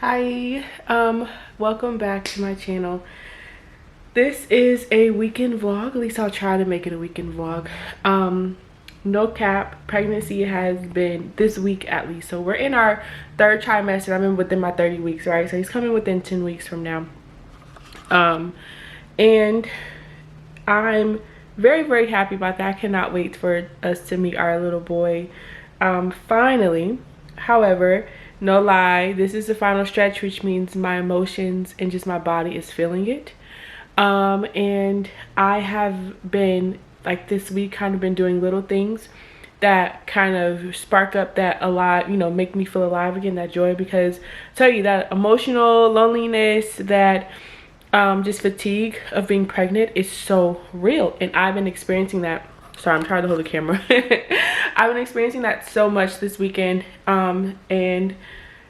Hi, welcome back to my channel. This is a weekend vlog. At least I'll try to make it a weekend vlog. No cap, pregnancy has been this week at least. So we're in our third trimester. I'm in within my 30 weeks, right? So he's coming within 10 weeks from now. And I'm very, very happy about that. I cannot wait for us to meet our little boy finally. However, no lie, this is the final stretch, which means my emotions and just my body is feeling it. And I have been, like, this week kind of been doing little things that kind of spark up that alive, you know, make me feel alive again, that joy. Because I tell you, that emotional loneliness, that just fatigue of being pregnant is so real, and I've been experiencing that. Sorry, I'm trying to hold the camera. I've been experiencing that so much this weekend. And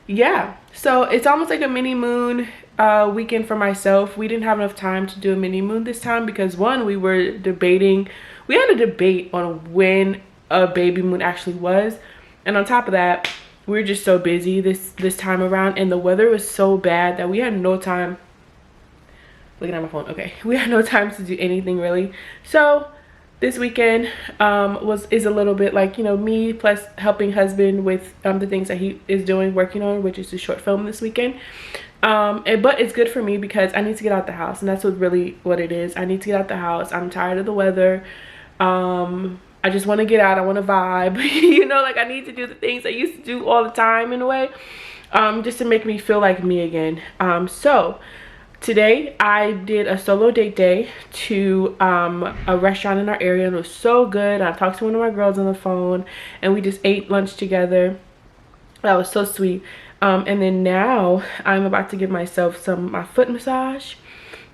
yeah, so it's almost like a mini moon weekend for myself. We didn't have enough time to do a mini moon this time because, one, we were debating. We had a debate on when a baby moon actually was, and on top of that, we were just so busy this time around, and the weather was so bad that we had no time. Looking at my phone. Okay, we had no time to do anything really. So this weekend is a little bit like, you know, me plus helping husband with the things that he is doing, working on, which is a short film this weekend. But it's good for me because I need to get out the house, and that's what it is. I need to get out the house. I'm tired of the weather. I just want to get out. I want to vibe. You know, like, I need to do the things I used to do all the time in a way, just to make me feel like me again. So today I did a solo date day to a restaurant in our area, and it was so good. I talked to one of my girls on the phone, and we just ate lunch together. That was so sweet. And then now I'm about to give myself my foot massage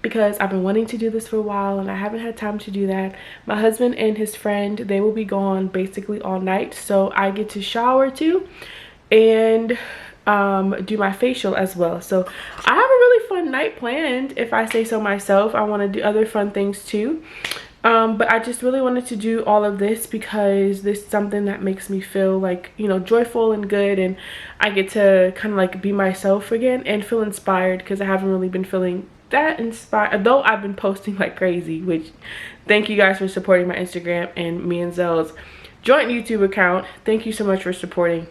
because I've been wanting to do this for a while and I haven't had time to do that. My husband and his friend, they will be gone basically all night, so I get to shower too and do my facial as well. So I have a really fun night planned, if I say so myself. I want to do other fun things too, but I just really wanted to do all of this because this is something that makes me feel like, you know, joyful and good, and I get to kind of like be myself again and feel inspired because I haven't really been feeling that inspired, though I've been posting like crazy, which thank you guys for supporting my Instagram and me and Zelle's joint YouTube account. Thank you so much for supporting.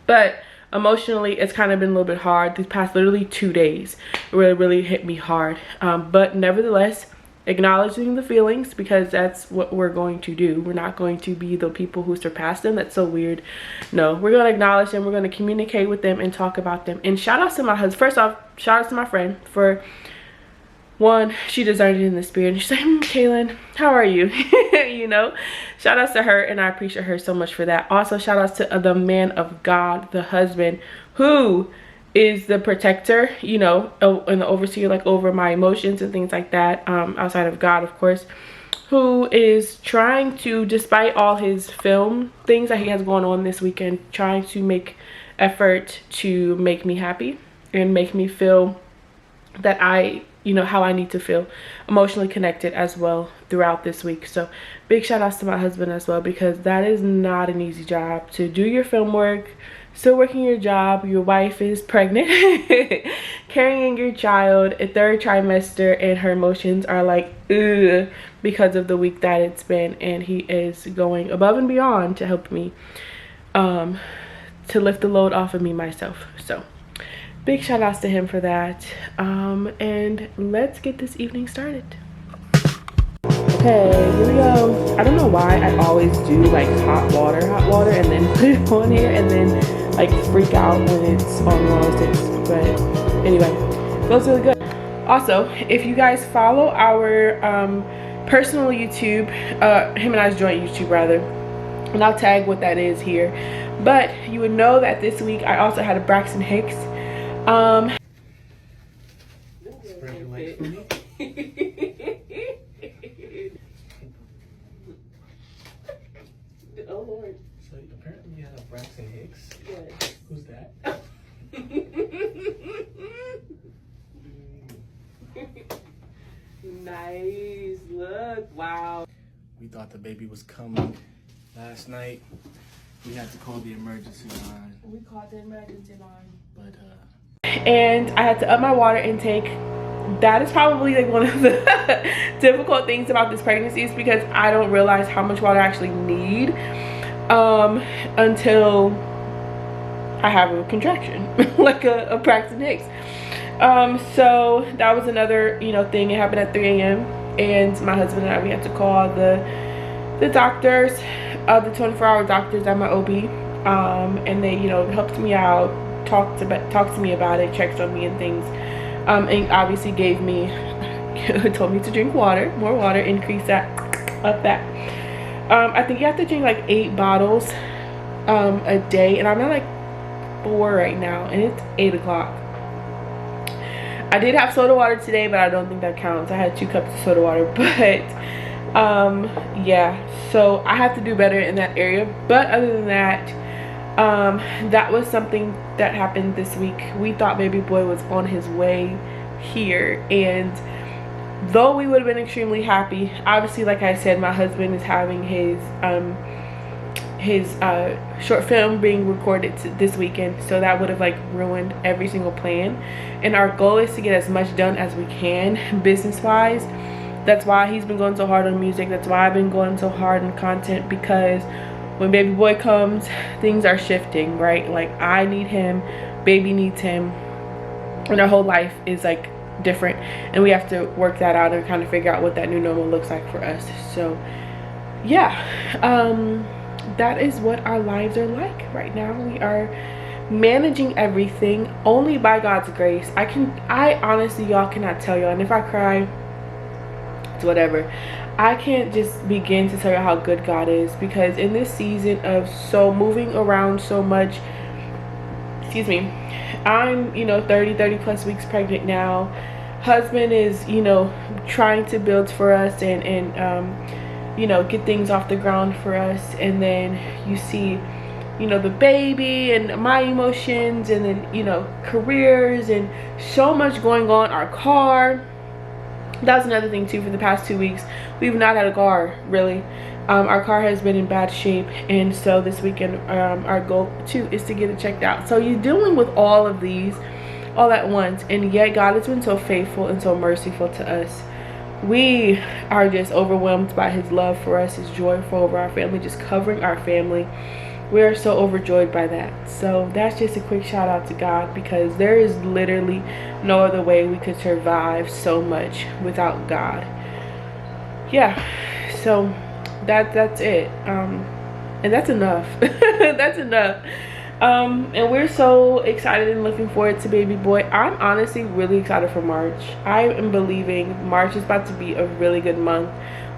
But emotionally, it's kind of been a little bit hard these past literally 2 days. It really hit me hard, but nevertheless, acknowledging the feelings, because that's what we're going to do. We're not going to be the people who surpass them. That's so weird. No, we're going to acknowledge them. We're going to communicate with them and talk about them. And shout outs to my husband. First off, shout outs to my friend for, one, she discerned it in the spirit, and she's like, Kaylin, how are you? You know, shout outs to her, and I appreciate her so much for that. Also, shout outs to the man of God, the husband, who is the protector, you know, and the overseer, like, over my emotions and things like that, outside of God, of course, who is trying to, despite all his film things that he has going on this weekend, trying to make effort to make me happy and make me feel that you know, how I need to feel emotionally connected as well throughout this week. So big shout outs to my husband as well, because that is not an easy job to do. Your film work, still working your job, your wife is pregnant, carrying your child, a third trimester, and her emotions are like, ugh, because of the week that it's been. And he is going above and beyond to help me, to lift the load off of me myself. So big shout outs to him for that. And let's get this evening started. Okay, here we go. I don't know why I always do like hot water and then put it on here and then like freak out when it's on long sticks. But anyway, feels really good. Also, if you guys follow our personal YouTube, him and I's joint YouTube rather, and I'll tag what that is here, but you would know that this week I also had a Braxton Hicks. Spread your legs for me. Oh Lord. So apparently you had a Braxton Hicks. Yes. Who's that? Nice. Look. Wow. We thought the baby was coming last night. We had to call the emergency line. We called the emergency line. But and I had to up my water intake. That is probably like one of the difficult things about this pregnancy, is because I don't realize how much water I actually need until I have a contraction, like a Braxton Hicks. So that was another, you know, thing. It happened at 3 a.m. and my husband and I, we had to call the doctors, the 24-hour doctors at my OB, and they, you know, helped me out, talked to me about it, checked on me and things, and obviously gave me told me to drink water, more water, increase that, up that. I think you have to drink like 8 bottles a day, and I'm at like 4 right now, and it's 8 o'clock. I did have soda water today, but I don't think that counts. I had 2 cups of soda water, but yeah, so I have to do better in that area. But other than that, that was something that happened this week. We thought baby boy was on his way here, and though we would have been extremely happy, obviously, like I said, my husband is having his short film being recorded this weekend, so that would have like ruined every single plan. And our goal is to get as much done as we can business wise. That's why he's been going so hard on music. That's why I've been going so hard on content, because when baby boy comes, things are shifting, right? Like, I need him, baby needs him, and our whole life is like different, and we have to work that out and kind of figure out what that new normal looks like for us. So yeah, that is what our lives are like right now. We are managing everything only by God's grace. I honestly, y'all, cannot tell y'all, and if I cry, it's whatever. I can't just begin to tell you how good God is, because in this season of so moving around so much, excuse me, I'm, you know, 30 plus weeks pregnant now. Husband is, you know, trying to build for us and you know, get things off the ground for us, and then you see, you know, the baby and my emotions, and then, you know, careers and so much going on. Our car, that's another thing too. For the past 2 weeks, we've not had a car, really. Our car has been in bad shape, and so this weekend our goal too is to get it checked out. So you're dealing with all of these all at once, and yet God has been so faithful and so merciful to us. We are just overwhelmed by his love for us, his joy for over our family, just covering our family. We are so overjoyed by that. So that's just a quick shout out to God, because there is literally no other way we could survive so much without God. Yeah, so that's it, and that's enough. That's enough. And we're so excited and looking forward to baby boy. I'm honestly really excited for March. I am believing March is about to be a really good month.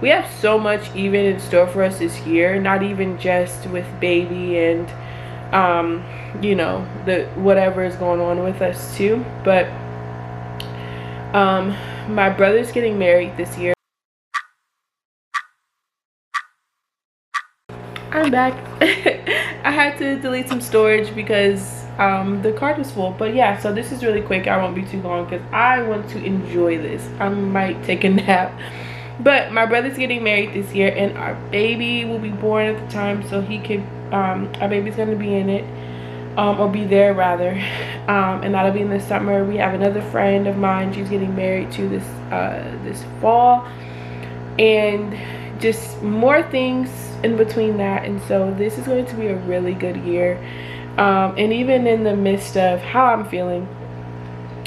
We have so much even in store for us this year, not even just with baby and you know, the whatever is going on with us too, but my brother's getting married this year. I'm back. I had to delete some storage because the card was full. But yeah, so this is really quick. I won't be too long because I want to enjoy this. I might take a nap. But my brother's getting married this year, and our baby will be born at the time, so he could our baby's going to be in it, or be there rather, and that'll be in the summer. We have another friend of mine, she's getting married to this fall, and just more things in between that. And so this is going to be a really good year, and even in the midst of how I'm feeling,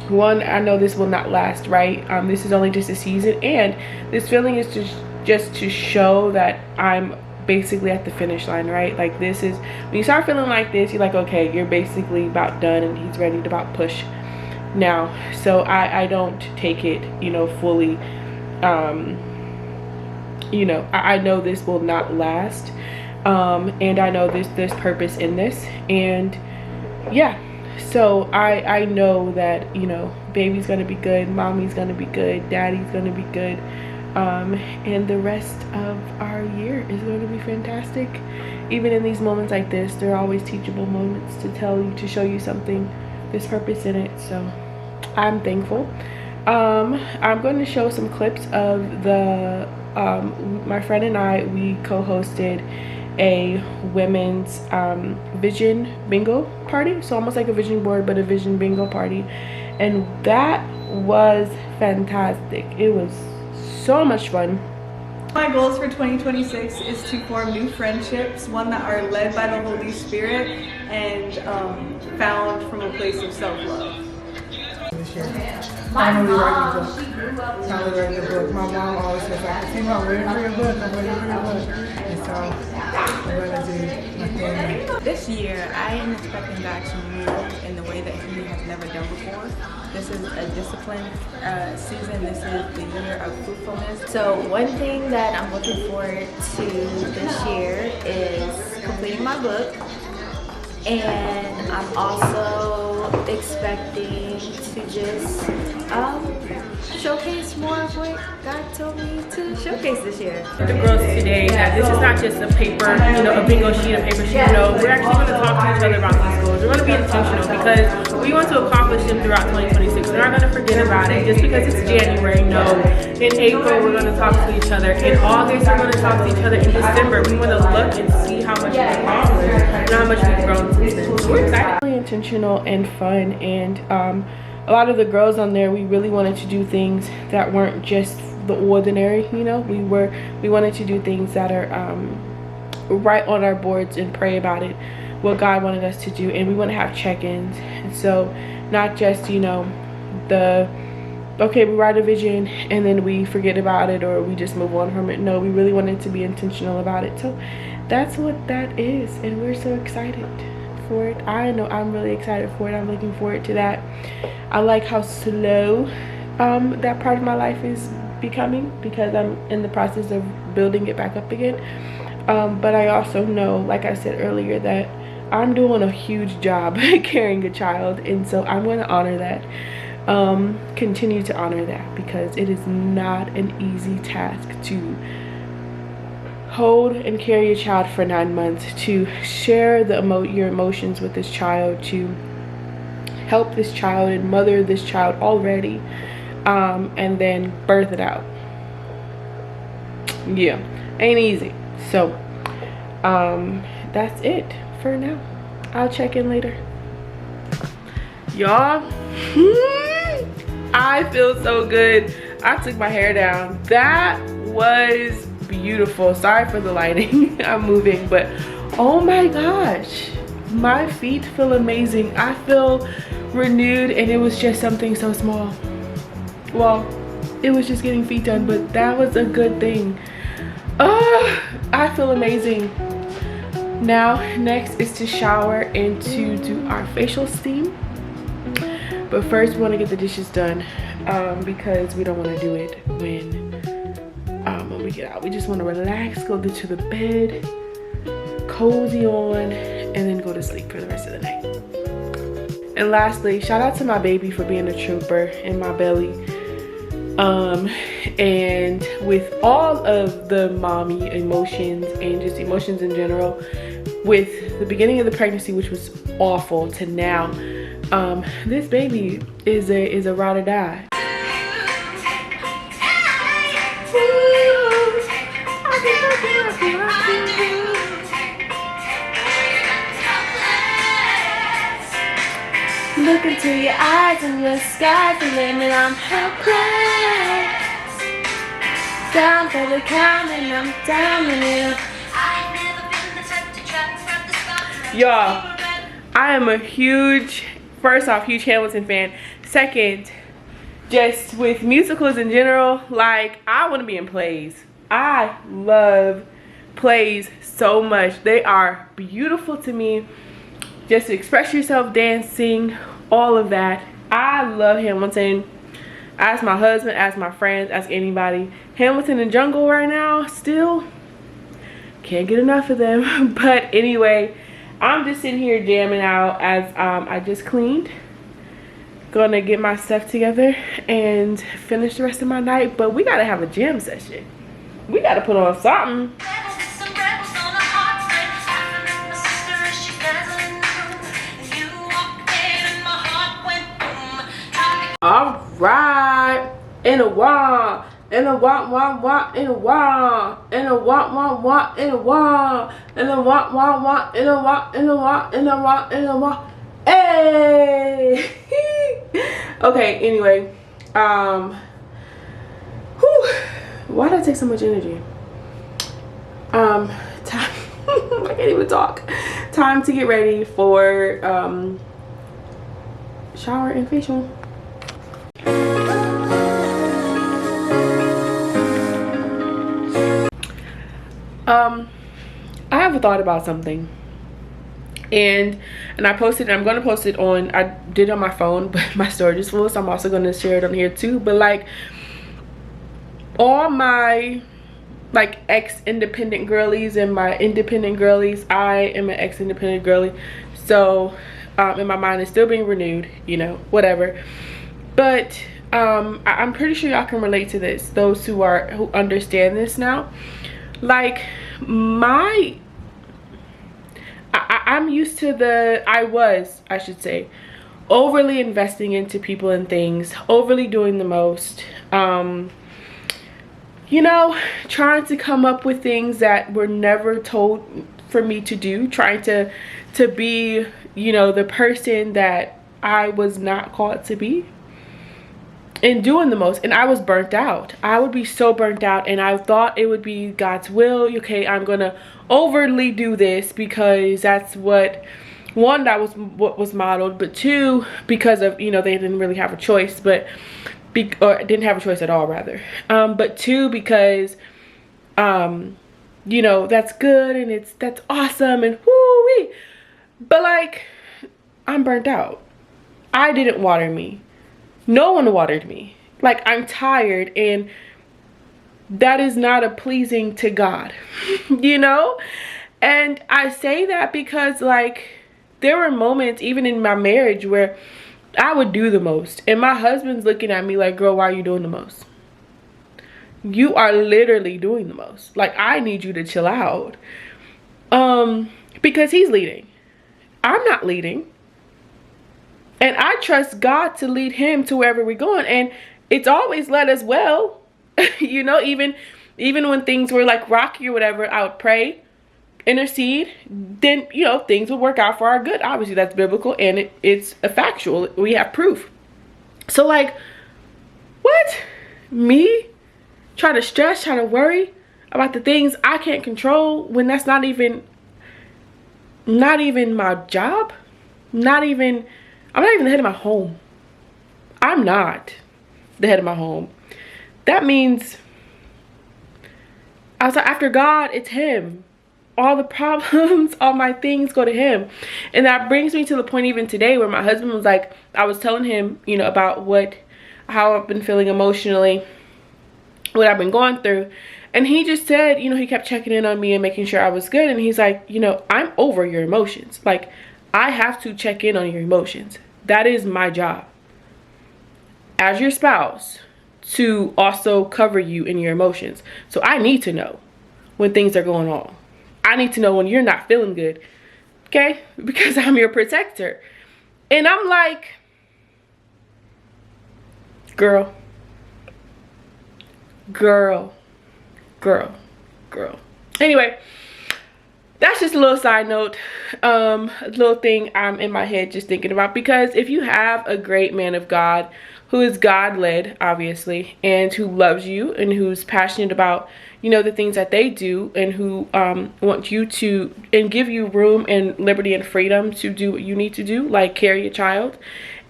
one, I know this will not last, right? This is only just a season, and this feeling is just to show that I'm basically at the finish line, right? Like, this is when you start feeling like this, you're like, okay, you're basically about done, and he's ready to about push now. So I don't take it, you know, fully. You know, I know this will not last, and I know there's purpose in this, and yeah. So I know that, you know, baby's gonna be good, mommy's gonna be good, daddy's gonna be good, and the rest of our year is going to be fantastic. Even in these moments like this, there are always teachable moments to tell you, to show you something, there's purpose in it. So I'm thankful. I'm going to show some clips of the My friend and I, we co-hosted a women's vision bingo party, so almost like a vision board but a vision bingo party, and that was fantastic. It was so much fun. My goals for 2026 is to form new friendships, one that are led by the Holy Spirit and found from a place of self-love. This year, finally writing a book. Finally writing a book. My mom always says, I can see my waiting for your book. I'm waiting for your book. And so I'm gonna do my thing. This year, I am expecting God to move in the way that He has never done before. This is a disciplined season. This is the year of fruitfulness. So one thing that I'm looking forward to this year is completing my book. And I'm also expecting to just showcase more of what God told me to showcase this year. The girls today that this is not just a paper, a bingo sheet, a paper sheet. We're actually going to talk to each other about these goals. We're going to be intentional because we want to accomplish them throughout 2026. We're not going to forget about it just because it's January. No, in April we're going to talk to each other. In August we're going to talk to each other. In December we want to look and see how much we've accomplished and how much we've grown since then. So we're excited. Really intentional and fun, and a lot of the girls on there, we really wanted to do things that weren't just the ordinary, we wanted to do things that are right on our boards and pray about it, what God wanted us to do, and we want to have check-ins. And so not just okay, we write a vision and then we forget about it or we just move on from it. No, we really wanted to be intentional about it. So that's what that is, and we're so excited for it. I know I'm really excited for it. I'm looking forward to that. I like how slow that part of my life is becoming because I'm in the process of building it back up again. But I also know, like I said earlier, that I'm doing a huge job carrying a child, and so I'm going to honor that. Continue to honor that because it is not an easy task to hold and carry a child for 9 months, to share your emotions with this child, to help this child and mother this child already, and then birth it out. Yeah, ain't easy. So that's it for now. I'll check in later, y'all. I feel so good. I took my hair down. That was beautiful. Sorry for the lighting. I'm moving, but oh my gosh, my feet feel amazing. I feel renewed, and it was just something so small. Well, it was just getting feet done, but that was a good thing. I feel amazing. Now next is to shower and to do our facial steam, but first we want to get the dishes done because we don't want to do it when we get out. We just want to relax, go to the bed, cozy on, and then go to sleep for the rest of the night. And lastly, shout out to my baby for being a trooper in my belly. And with all of the mommy emotions and just emotions in general, with the beginning of the pregnancy, which was awful, to now, this baby is a ride or die. Look into your eyes and your sky's the limit. I'm helpless. Down for the count and I'm down in it. Y'all, I am a huge, first off, huge Hamilton fan. Second, just with musicals in general, like, I want to be in plays. I love plays so much. They are beautiful to me. Just to express yourself, dancing, all of that. I love Hamilton. Ask my husband, ask my friends, ask anybody. Hamilton and Jungle right now, still can't get enough of them. But anyway, I'm just sitting here jamming out as I just cleaned. Gonna get my stuff together and finish the rest of my night. But we gotta have a jam session. We gotta put on something. All right, in a while, and a wah wah wah and a wah and a wah wah wah and a wah and a wah wah wah and a wah and a wah and a wah and a wah. Hey. Okay, anyway, why did I take so much energy? Time. I can't even talk. Time to get ready for shower and facial. I have a thought about something, and I posted it. I'm going to post it on, I did it on my phone, but my storage is full, so I'm also going to share it on here too. But like, all my like ex-independent girlies and my independent girlies, I am an ex-independent girly, so in my mind it's still being renewed, you know, whatever. But I'm pretty sure y'all can relate to this, those who understand this now. Like, I'm used to I should say, overly investing into people and things, overly doing the most, you know, trying to come up with things that were never told for me to do, trying to be, you know, the person that I was not called to be, and doing the most. And I was burnt out. I would be so burnt out, and I thought it would be God's will. Okay, I'm gonna overly do this because that's what, one, that was what was modeled, but two, because of, you know, they didn't really have a choice, but or didn't have a choice at all rather, but two, because you know, that's good and that's awesome and woo-wee, but like, I'm burnt out. I didn't water me. No one watered me. Like, I'm tired, and that is not a pleasing to God. You know? And I say that because, like, there were moments even in my marriage where I would do the most, and my husband's looking at me like, girl, why are you doing the most? You are literally doing the most. Like, I need you to chill out. Because he's leading. I'm not leading. And I trust God to lead him to wherever we're going. And it's always led us well. You know, even when things were like rocky or whatever, I would pray, intercede, then, you know, things would work out for our good. Obviously, that's biblical, and it's a factual. We have proof. So like, what? Me try to stress, try to worry about the things I can't control when that's not even my job. I'm not even the head of my home. I'm not the head of my home. That means, I was like, after God, it's him. All the problems, all my things go to him. And that brings me to the point even today where my husband was like, I was telling him, you know, about how I've been feeling emotionally, what I've been going through. And he just said, you know, he kept checking in on me and making sure I was good. And he's like, you know, I'm over your emotions. Like, I have to check in on your emotions. That is my job as your spouse, to also cover you in your emotions. So I need to know when things are going on. I need to know when you're not feeling good, okay? Because I'm your protector. And I'm like, girl. Anyway, that's just a little side note, a little thing I'm in my head just thinking about. Because if you have a great man of God who is God-led, obviously, and who loves you and who's passionate about, you know, the things that they do, and who want you to, and give you room and liberty and freedom to do what you need to do, like carry a child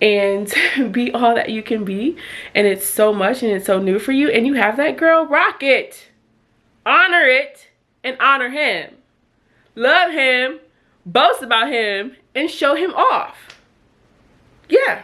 and be all that you can be, and it's so much and it's so new for you, and you have that, girl, rock it, honor it, and honor him. Love him, boast about him, and show him off. Yeah.